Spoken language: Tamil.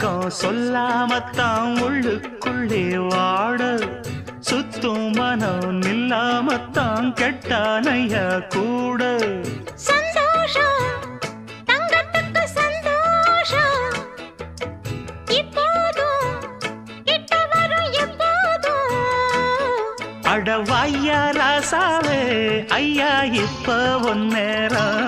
வெக்கம் சொல்லாமத்தான் உள்ளுக்குள்ளே வாட சுத்தும் மனம் நில்லாமத்தான் கெட்டானையா கூட சந்தோஷம் தங்கத்துக்கு சந்தோஷம் இப்போதும் கிட்ட வரும் எப்போதும் அடவாயா ராசாவே ஐயா இப்ப ஒன்னேரம்